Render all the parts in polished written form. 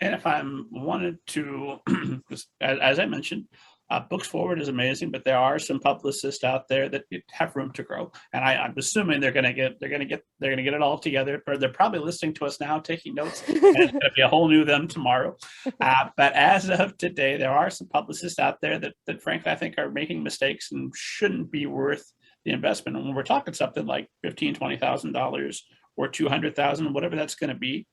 And if I'm wanted to, as I mentioned, Books Forward is amazing, but there are some publicists out there that have room to grow, and I'm assuming they're going to get it all together. Or they're probably listening to us now, taking notes, and it's going to be a whole new them tomorrow. But as of today, there are some publicists out there that frankly I think are making mistakes and shouldn't be worth the investment. And when we're talking something like $15,000-$20,000 or $200,000, whatever that's going to be,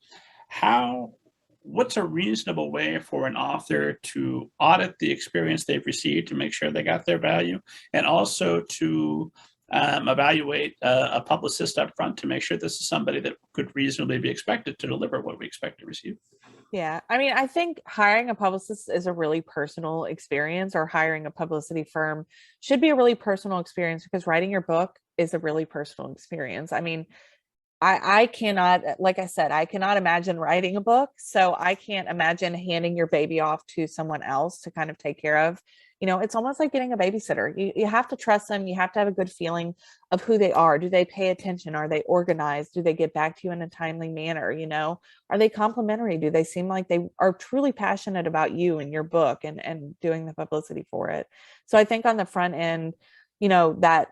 what's a reasonable way for an author to audit the experience they've received to make sure they got their value, and also to evaluate a publicist up front to make sure this is somebody that could reasonably be expected to deliver what we expect to receive? Yeah, I mean, I think hiring a publicist is a really personal experience, or hiring a publicity firm should be a really personal experience, because writing your book is a really personal experience. I mean, I cannot, like I said, I cannot imagine writing a book. So I can't imagine handing your baby off to someone else to kind of take care of. It's almost like getting a babysitter. You have to trust them. You have to have a good feeling of who they are. Do they pay attention? Are they organized? Do they get back to you in a timely manner? Are they complimentary? Do they seem like they are truly passionate about you and your book and doing the publicity for it? So I think on the front end, that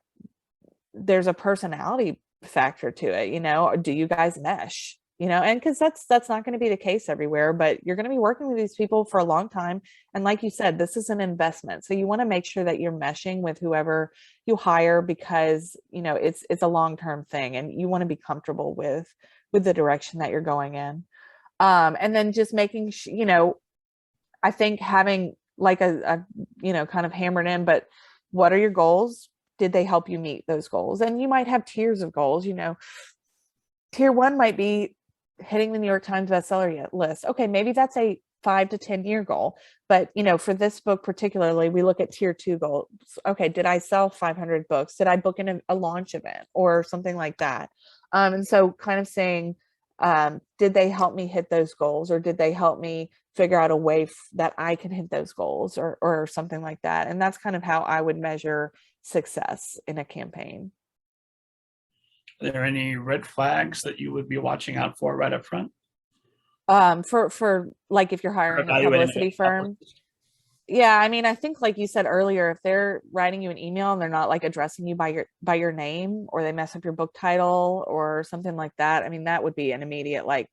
there's a personality factor to it. Do you guys mesh? And because that's not going to be the case everywhere, but you're going to be working with these people for a long time, and like you said, this is an investment, so you want to make sure that you're meshing with whoever you hire, because it's a long-term thing, and you want to be comfortable with the direction that you're going in. And then just making I think having like a kind of hammered in, but what are your goals? Did they help you meet those goals? And you might have tiers of goals. Tier 1 might be hitting the New York Times bestseller list. Okay, maybe that's a 5 to 10 year goal. But for this book particularly, we look at tier 2 goals. Okay, did I sell 500 books? Did I book in a launch event or something like that? And so kind of saying, did they help me hit those goals, or did they help me figure out a way that I can hit those goals, or something like that? And that's kind of how I would measure success in a campaign. Are there any red flags that you would be watching out for right up front? For like, if you're hiring a publicity firm, yeah, I mean, I think like you said earlier, if they're writing you an email and they're not like addressing you by your name, or they mess up your book title or something like that, I mean, that would be an immediate, like,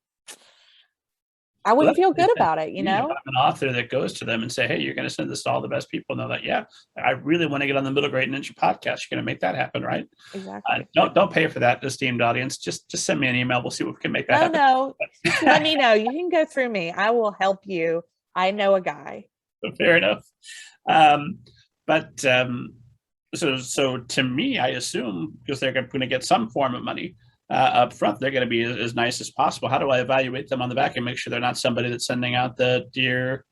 I wouldn't feel good about it, If I'm an author that goes to them and say, hey, you're going to send this to all the best people, and they're like, yeah, I really want to get on the Middle Grade Ninja podcast. You're going to make that happen, right? Exactly. Don't pay for that, esteemed audience. Just send me an email. We'll see what we can make that happen. No, let me know. You can go through me. I will help you. I know a guy. Fair enough. So to me, I assume, because they're going to get some form of money up front, they're going to be as nice as possible. How do I evaluate them on the back and make sure they're not somebody that's sending out the dear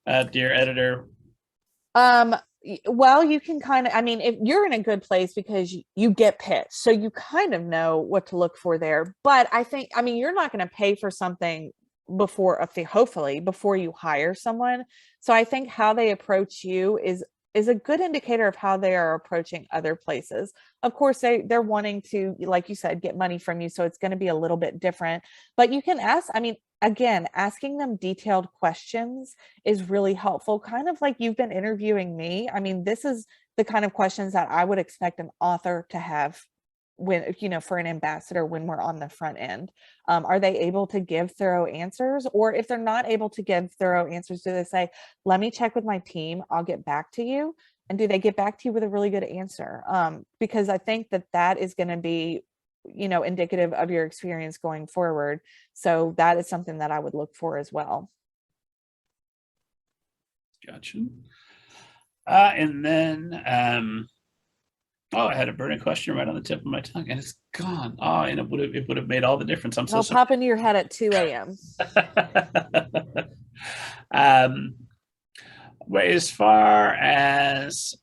editor? Well, you can kind of, I mean, if you're in a good place because you get pitched, so you kind of know what to look for there. But I think, I mean, you're not going to pay for something hopefully before you hire someone. So I think how they approach you is a good indicator of how they are approaching other places. Of course, they're wanting to, like you said, get money from you, so it's going to be a little bit different. But you can ask, I mean, again, asking them detailed questions is really helpful, kind of like you've been interviewing me. I mean, this is the kind of questions that I would expect an author to have when, for an ambassador, when we're on the front end. Are they able to give thorough answers? Or if they're not able to give thorough answers, do they say, let me check with my team, I'll get back to you? And do they get back to you with a really good answer? Because I think that is going to be, indicative of your experience going forward. So that is something that I would look for as well. Gotcha. And then, I had a burning question right on the tip of my tongue, and it's gone. Oh, and it would have made all the difference. I'm so sorry. It'll pop into your head at 2 a.m. As far as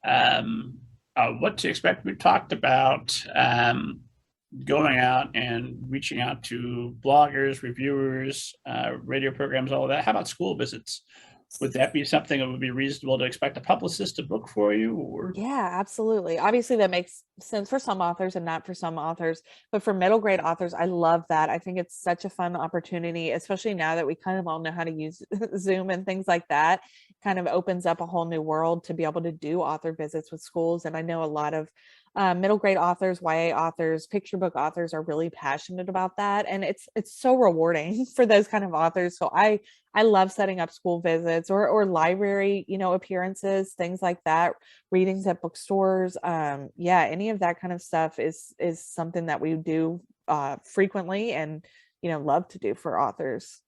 what to expect, we talked about going out and reaching out to bloggers, reviewers, radio programs, all of that. How about school visits? Would that be something that would be reasonable to expect a publicist to book for you, or? Yeah, absolutely. Obviously, that makes sense for some authors and not for some authors. But for middle grade authors, I love that. I think it's such a fun opportunity, especially now that we kind of all know how to use Zoom and things like that. Kind of opens up a whole new world to be able to do author visits with schools. And I know a lot of middle grade authors, YA authors, picture book authors are really passionate about that, and it's so rewarding for those kind of authors. So I love setting up school visits or library, appearances, things like that, readings at bookstores. Yeah, any of that kind of stuff is something that we do frequently and love to do for authors.